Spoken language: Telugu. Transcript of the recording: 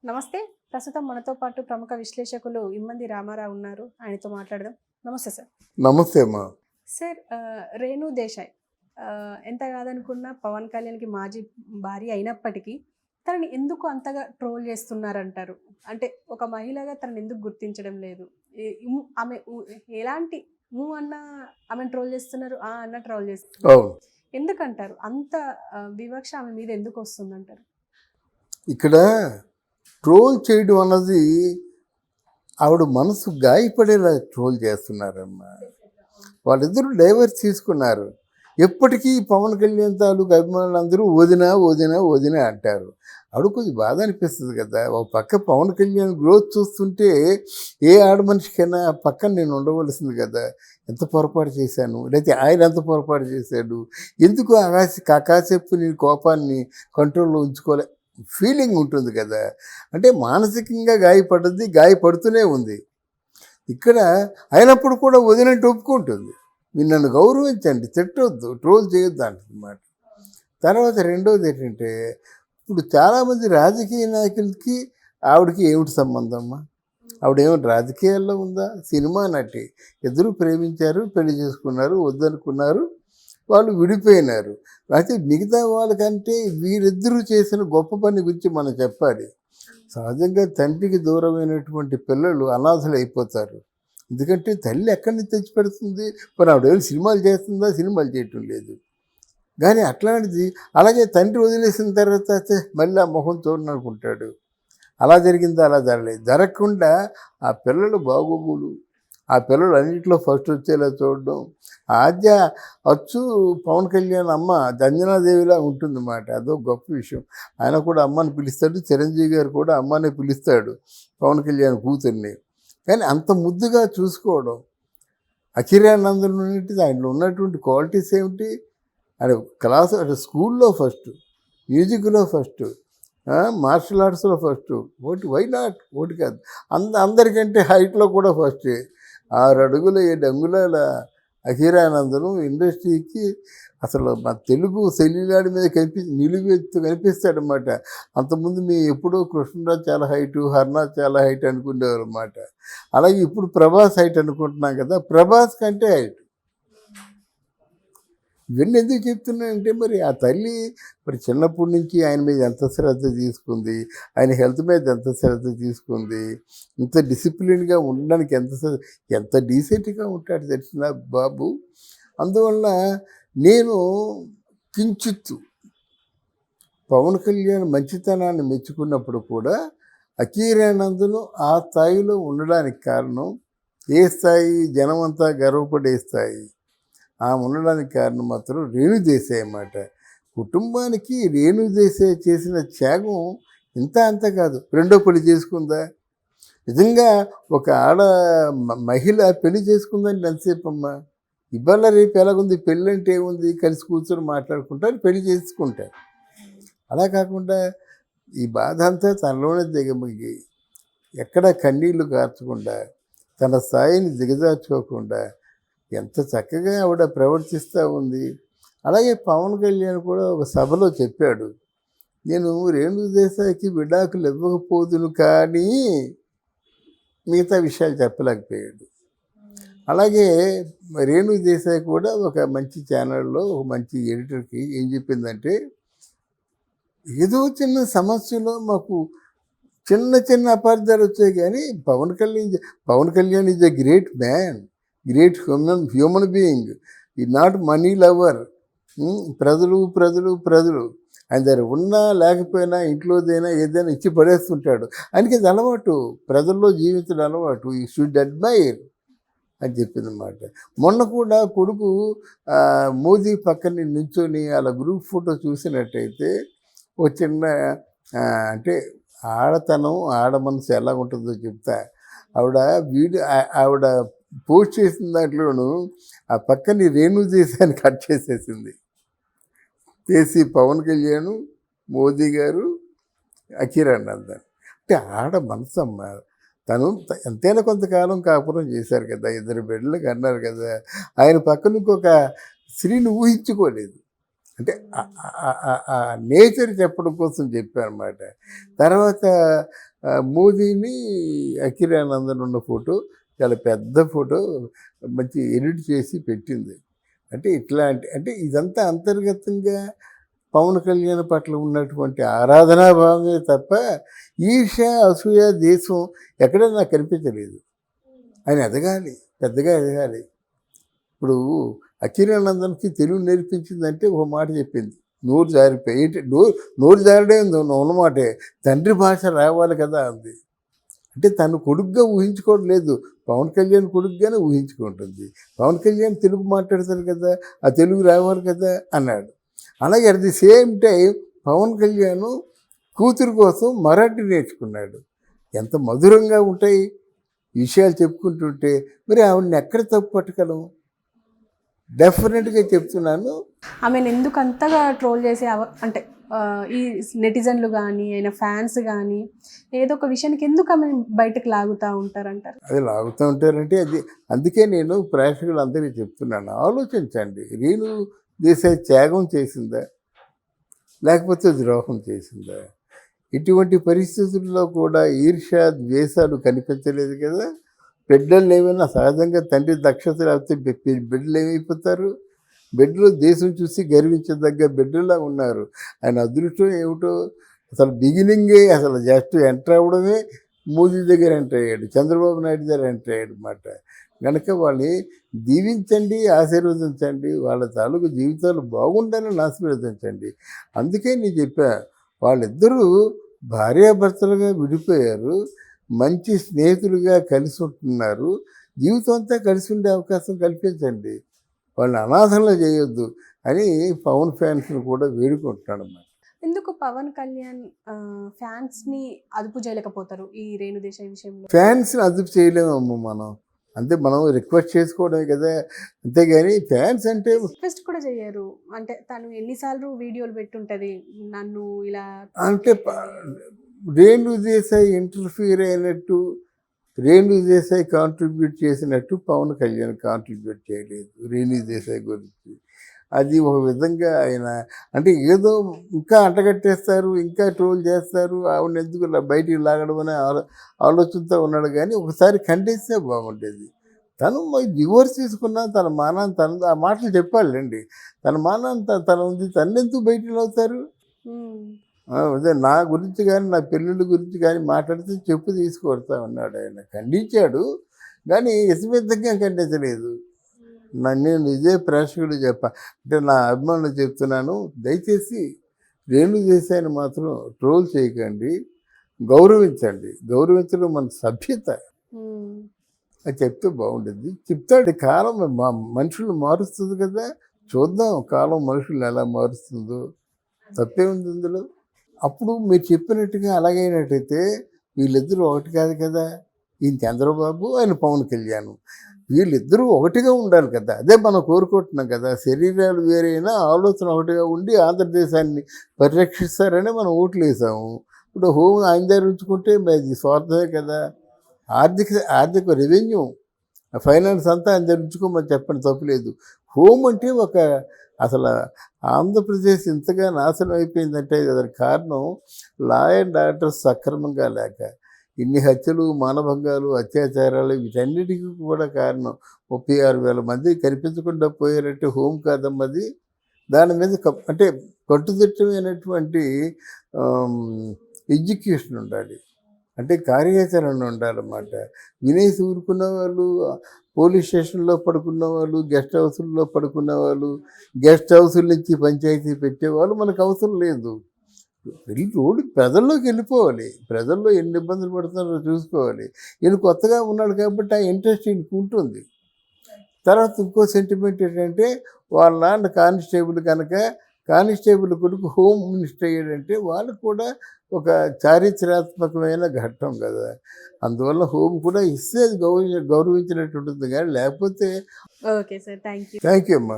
నమస్తే. ప్రస్తుతం మనతో పాటు ప్రముఖ విశ్లేషకులు ఇమ్మంది రామారావు ఉన్నారు. ఆయనతో మాట్లాడదాం. నమస్తే సార్. నమస్తే అమ్మా. సార్ రేణు దేశాయ్ ఎంత కాదనుకున్నా పవన్ కళ్యాణ్‌కి మాజీ భార్య అయినప్పటికీ తనని ఎందుకు అంతగా ట్రోల్ చేస్తున్నారంటారు? అంటే ఒక మహిళగా తనని ఎందుకు గుర్తించడం లేదు? ఆమె ఎలాంటి అన్నా ఆమెను ట్రోల్ చేస్తున్నారు. ఆ అన్న ట్రోల్ చేస్తున్నారు. అవును. ఎందుకంటారు? అంత వివక్ష ఆమె మీద ఎందుకు వస్తుందంటారు? ఇక్కడ ట్రోల్ చేయడం అన్నది ఆవిడ మనసు గాయపడేలా ట్రోల్ చేస్తున్నారమ్మా. వాళ్ళిద్దరూ డైవర్స్ తీసుకున్నారు. ఎప్పటికీ పవన్ కళ్యాణ్ తాలూకు అభిమానులు అందరూ వదినా వదినా వదినా అంటారు. ఆవిడ కొంచెం బాధ అనిపిస్తుంది కదా. ఒక పక్క పవన్ కళ్యాణ్ గ్రోత్ చూస్తుంటే ఏ ఆడ మనిషికైనా పక్కన నేను ఉండవలసింది కదా. ఎంత పొరపాటు చేశాను, లేకపోతే ఆయన ఎంత పొరపాటు చేశాడు, ఎందుకు కాసేపు నేను కోపాన్ని కంట్రోల్లో ఉంచుకోలే ఫీలింగ్ ఉంటుంది కదా. అంటే మానసికంగా గాయపడ్డది, గాయపడుతూనే ఉంది. ఇక్కడ అయినప్పుడు కూడా వదినట్టు ఒప్పుకుంటుంది. మీరు నన్ను గౌరవించండి, తిట్టొద్దు, ట్రోల్ చేయొద్దు అంటన్నమాట. తర్వాత రెండోది ఏంటంటే, ఇప్పుడు చాలామంది రాజకీయ నాయకులకి ఆవిడకి ఏమిటి సంబంధమ్మా? ఆవిడేమిటి రాజకీయాల్లో ఉందా? సినిమా నటి. ఇద్దరు ప్రేమించారు, పెళ్లి చేసుకున్నారు, వద్దనుకున్నారు, వాళ్ళు విడిపోయినారు. అయితే మిగతా వాళ్ళకంటే వీరిద్దరూ చేసిన గొప్ప పని గురించి మనం చెప్పాలి. సహజంగా తండ్రికి దూరమైనటువంటి పిల్లలు అనాథలు అయిపోతారు. ఎందుకంటే తల్లి ఎక్కడి నుంచి తెచ్చి పెడుతుంది? మరి ఆవిడేమైనా సినిమాలు చేస్తుందా? సినిమాలు చేయటం లేదు. కానీ అట్లాంటిది అలాగే తండ్రి వదిలేసిన తర్వాత మళ్ళీ ఆ మొహం చూడననుకుంటాడు. అలా జరిగిందా? అలా జరగలేదు. జరగకుండా ఆ పిల్లలు బాగోగులు, ఆ పిల్లలు అన్నింటిలో ఫస్ట్ వచ్చేలా చూడడం. ఆద్య అచ్చు పవన్ కళ్యాణ్ అమ్మ అంజనాదేవిలా ఉంటుందన్నమాట. అదో గొప్ప విషయం. ఆయన కూడా అమ్మని పిలుస్తాడు, చిరంజీవి గారు కూడా అమ్మనే పిలుస్తాడు పవన్ కళ్యాణ్ కూతుర్ని. కానీ అంత ముద్దుగా చూసుకోవడం, అఖిరానందన్ ఉన్నట్టు ఆయనలో ఉన్నటువంటి క్వాలిటీస్ ఏమిటి? ఆయన క్లాస్ అంటే స్కూల్లో ఫస్ట్, మ్యూజిక్లో ఫస్ట్, మార్షల్ ఆర్ట్స్లో ఫస్ట్, వై నాట్ ఒకటి కాదు, అందరికంటే హైట్లో కూడా ఫస్టే. 6 అడుగుల 7 అంగుళాల అఖిరానందను ఇండస్ట్రీకి అసలు మన తెలుగు సెల్యులాడి మీద నిలువెత్తు కనిపిస్తాడనమాట. అంతకుముందు మేము ఎప్పుడో కృష్ణరాజ్ చాలా హైటు, హర్నాథ్ చాలా హైట్ అనుకునేవారు అనమాట. అలాగే ఇప్పుడు ప్రభాస్ హైట్ అనుకుంటున్నాం కదా, ప్రభాస్ కంటే హైట్. ఇవన్నీ ఎందుకు చెప్తున్నానంటే, మరి ఆ తల్లి మరి చిన్నప్పటి నుంచి ఆయన మీద ఎంత శ్రద్ధ తీసుకుంది, ఆయన హెల్త్ మీద ఎంత శ్రద్ధ తీసుకుంది, ఇంత డిసిప్లిన్గా ఉండడానికి ఎంత డీసెంట్గా ఉంటాడు తెలిసిన బాబు. అందువల్ల నేను కించిత్తు పవన్ కళ్యాణ్ మంచితనాన్ని మెచ్చుకున్నప్పుడు కూడా అఖిరానందను ఆ స్థాయిలో ఉండడానికి కారణం, ఏ స్థాయి జనమంతా గర్వపడే స్థాయి, ఉండడానికి కారణం మాత్రం రేణు దేశాయ్ అన్నమాట. కుటుంబానికి రేణు దేశాయ్ చేసిన త్యాగం ఇంత అంత కాదు. రెండో పెళ్లి చేసుకుందా? నిజంగా ఒక మహిళ పెళ్లి చేసుకుందని ఎంతసేపు అమ్మా? ఇవాళ రేపు ఎలాగుంది? పెళ్ళి అంటే ఏముంది? కలిసి కూర్చొని మాట్లాడుకుంటారు, పెళ్లి చేసుకుంటారు. అలా కాకుండా ఈ బాధ అంతా తనలోనే దిగమిగి, ఎక్కడ కన్నీళ్లు కార్చకుండా, తన స్థాయిని దిగజార్చుకోకుండా ఎంత చక్కగా ఆవిడ ప్రవర్తిస్తూ ఉంది. అలాగే పవన్ కళ్యాణ్ కూడా ఒక సభలో చెప్పాడు, నేను రేణు దేశాయ్కి విడాకులు ఇవ్వకపోదును కానీ మిగతా విషయాలు చెప్పలేకపోయాడు. అలాగే రేణు దేశాయ్ కూడా ఒక మంచి ఛానల్లో ఒక మంచి ఎడిటర్కి ఏం చెప్పిందంటే, ఏదో చిన్న సమస్యలో మాకు చిన్న అపార్థాలు వచ్చాయి, కానీ Pawan Kalyan is a great man, great human being, he not money lover. ప్రజలు ఆయన దగ్గర ఉన్నా లేకపోయినా ఇంట్లోదైనా ఏదైనా ఇచ్చి పడేస్తుంటాడు. ఆయనకి అది అలవాటు, ప్రజల్లో జీవించడం అలవాటు. యూ షుడ్ అడ్మైర్ అని చెప్పిందన్నమాట. మొన్న కూడా కొడుకు మోదీ పక్కన నించొని అలా గ్రూప్ ఫోటో చూసినట్టయితే ఓ చిన్న అంటే ఆడతనం, ఆడ మనసు ఎలా ఉంటుందో చెప్తా. ఆవిడ పోస్ట్ చేసిన దాంట్లోనూ ఆ పక్కని రేణు దేశాన్ని కట్ చేసేసింది. చేసి పవన్ కళ్యాణ్, మోదీ గారు, అఖిరానందన్. అంటే ఆడ మనసమ్మ. తను ఎంతైనా కొంతకాలం కాపురం చేశారు కదా, 2 బిడ్డలకు అన్నారు కదా. ఆయన పక్కన ఇంకొక స్త్రీని ఊహించుకోలేదు. అంటే నేచర్ చెప్పడం కోసం చెప్పారన్నమాట. తర్వాత మోదీని అఖిరానందన్ ఉన్న ఫోటో చాలా పెద్ద ఫోటో మంచి ఎడిట్ చేసి పెట్టింది. అంటే ఇట్లాంటి అంటే ఇదంతా అంతర్గతంగా పవన్ కళ్యాణ్ పట్ల ఉన్నటువంటి ఆరాధనా భావమే తప్ప ఈర్ష్య అసూయ దేశం ఎక్కడ నాకు కనిపించలేదు. ఆయన ఎదగాలి, పెద్దగా ఎదగాలి. ఇప్పుడు అఖిరానందన్కి తెలుగు నేర్పించిందంటే ఒక మాట చెప్పింది, నోరు జారిపోయి ఏంటి నోరు జారడే ఉన్న మాటే, తండ్రి భాష రావాలి కదా అంది. అంటే తను కొడుకుగా ఊహించుకోవడం లేదు, పవన్ కళ్యాణ్ కొడుకుగానే ఊహించుకుంటుంది. పవన్ కళ్యాణ్ తెలుగు మాట్లాడతారు కదా, ఆ తెలుగు రావాలి కదా అన్నాడు. అలాగే at the same time Pawan Kalyan కూతురు కోసం మరాఠీ నేర్చుకున్నాడు. ఎంత మధురంగా ఉంటాయి విషయాలు చెప్పుకుంటుంటే. మరి ఆవిడని ఎక్కడ తప్పు పట్టగలం? డెఫినెట్గా చెప్తున్నాను. ఆమెను ఎందుకు అంతగా ట్రోల్ చేసే అంటే ఈ నెటిజన్లు కానీ ఆయన ఫ్యాన్స్ కానీ ఏదో ఒక విషయానికి ఎందుకు ఆమె బయటకు లాగుతూ ఉంటారంటారు? అది లాగుతూ ఉంటారంటే అది అందుకే నేను ప్రేక్షకులందరికీ చెప్తున్నాను, ఆలోచించండి. రేణు దేశాయ్ త్యాగం చేసిందా లేకపోతే ద్రోహం చేసిందా? ఇటువంటి పరిస్థితుల్లో కూడా ఈర్ష్య ద్వేషాలు కనిపించలేదు కదా. బిడ్డలు ఏమైనా సహజంగా తండ్రి దక్షత లేకపోతే బిడ్డలు ఏమైపోతారు? బిడ్డలు దేశం చూసి గర్వించదగ్గ బిడ్డలా ఉన్నారు. ఆయన అదృష్టం ఏమిటో అసలు బిగినింగే అసలు జస్ట్ ఎంటర్ అవ్వడమే మోదీ దగ్గర ఎంటర్ అయ్యాడు, చంద్రబాబు నాయుడు దగ్గర ఎంటర్ అయ్యాడు అన్నమాట. కనుక వాళ్ళని దీవించండి, ఆశీర్వదించండి, వాళ్ళ తాలూకు జీవితాలు బాగుండాలని ఆశీర్వదించండి. అందుకే నేను చెప్పా, వాళ్ళిద్దరూ భార్యాభర్తలుగా విడిపోయారు, మంచి స్నేహితులుగా కలిసి ఉంటున్నారు. జీవితం అంతా కలిసి ఉండే అవకాశం కల్పించండి, వాళ్ళని అనాథంలో చేయొద్దు అని పవన్ ఫ్యాన్స్ని కూడా వేడుకుంటున్నాడు అన్నమాట. ఎందుకు పవన్ కళ్యాణ్ ఫ్యాన్స్ని అదుపు చేయలేకపోతారు ఈ రేణు దేశాయ్ విషయంలో? ఫ్యాన్స్ని అదుపు చేయలేమమ్మ మనం, అంటే మనం రిక్వెస్ట్ చేసుకోవడమే కదా. అంతేగాని ఫ్యాన్స్ అంటే రిక్వెస్ట్ కూడా చేయరు. అంటే తను ఎన్నిసార్లు వీడియోలు పెట్టుంటది, నన్ను ఇలా అంటే రేణు దేశాయ్ ఇంటర్ఫియర్ అయినట్టు, రేణు దేశాయ్ కాంట్రిబ్యూట్ చేసినట్టు పవన్ కళ్యాణ్ కాంట్రిబ్యూట్ చేయలేదు రేణు దేశాయ్ గురించి. అది ఒక విధంగా ఆయన అంటే ఏదో ఇంకా అంటగట్టేస్తారు, ఇంకా ట్రోల్ చేస్తారు, ఆవిడ ఎందుకు బయటికి లాగడం అనే ఆలోచనతో ఉన్నాడు. కానీ ఒకసారి ఖండిస్తే బాగుండేది. తను డివోర్స్ తీసుకున్నా తన మానాన్ని తను ఆ మాటలు చెప్పాలండి. తన మానాన్ని తన ఉంది, తనెందుకు బయటికి అవుతారు? అదే నా గురించి కానీ నా పిల్లల గురించి కానీ మాట్లాడితే చెప్పు తీసుకొడతా ఉన్నాడు. ఆయన ఖండించాడు కానీ ఇసమిద్దంగా ఖండించలేదు. నేను ఇదే ప్రేక్షకుడు అంటే నా అభిమానులు చెప్తున్నాను, దయచేసి రేణు దేశాయని మాత్రం ట్రోల్ చేయకండి, గౌరవించండి. గౌరవించడం మన సభ్యత. అది చెప్తే బాగుంటుంది. చెప్తాడు, కాలం మనుషులు మారుస్తుంది కదా, చూద్దాం కాలం మనుషులు ఎలా మారుస్తుందో, తప్పే ఉంది ఇందులో. అప్పుడు మీరు చెప్పినట్టుగా అలాగైనట్టయితే వీళ్ళిద్దరూ ఒకటి కాదు కదా, ఈయన చంద్రబాబు ఆయన పవన్ కళ్యాణ్, వీళ్ళిద్దరూ ఒకటిగా ఉండాలి కదా. అదే మనం కోరుకుంటున్నాం కదా. శరీరాలు వేరైనా ఆలోచన ఒకటిగా ఉండి ఆంధ్రదేశాన్ని పరిరక్షిస్తారని మనం ఓట్లు వేసాము. ఇప్పుడు హోమ్ ఆయన దగ్గర ఉంచుకుంటే అది స్వార్థమే కదా. ఆర్థిక రెవెన్యూ ఫైనాన్స్ అంతా ఆయన దగ్గర ఉంచుకోమని చెప్పండి, తప్పులేదు. హోమ్ అంటే ఒక అసలు ఆంధ్రప్రదేశ్ ఇంతగా నాశనం అయిపోయిందంటే దానికి కారణం లా అండ్ ఆర్డర్ సక్రమంగా లేక, ఇన్ని హత్యలు, మానభంగాలు, అత్యాచారాలు వీటన్నిటికీ కూడా కారణం 36,000 మంది కనిపించకుండా పోయారంటే హోమ్ కాదమ్మది. దాని మీద అంటే కట్టుదిట్టమైనటువంటి ఎడ్యుకేషన్ ఉండాలి, అంటే కార్యాచరణ ఉండాలన్నమాట. వినేసి ఊరుకున్న వాళ్ళు, పోలీస్ స్టేషన్లో పడుకున్న వాళ్ళు, గెస్ట్ హౌసుల్లో పడుకున్న వాళ్ళు, గెస్ట్ హౌసుల నుంచి పంచాయతీ పెట్టేవాళ్ళు మనకు అవసరం లేదు. రోడ్డు ప్రజల్లోకి వెళ్ళిపోవాలి, ప్రజల్లో ఎన్ని ఇబ్బందులు పడుతున్నారో చూసుకోవాలి. ఈయన కొత్తగా ఉన్నాడు కాబట్టి ఆ ఇంట్రెస్ట్ ఈయనకు ఉంటుంది. తర్వాత ఇంకో సెంటిమెంట్ ఏంటంటే వాళ్ళ నాన్న కానిస్టేబుల్ కనుక కానిస్టేబుల్ కొడుకు హోమ్ మినిస్టర్ అయ్యాడంటే వాళ్ళకు కూడా ఒక చారిత్రాత్మకమైన ఘట్టం కదా. అందువల్ల హోమ్ కూడా ఇస్తే అది గౌరవించినట్టు ఉంటుంది కానీ లేకపోతే. Okay sir, thank you. Thank you అమ్మా.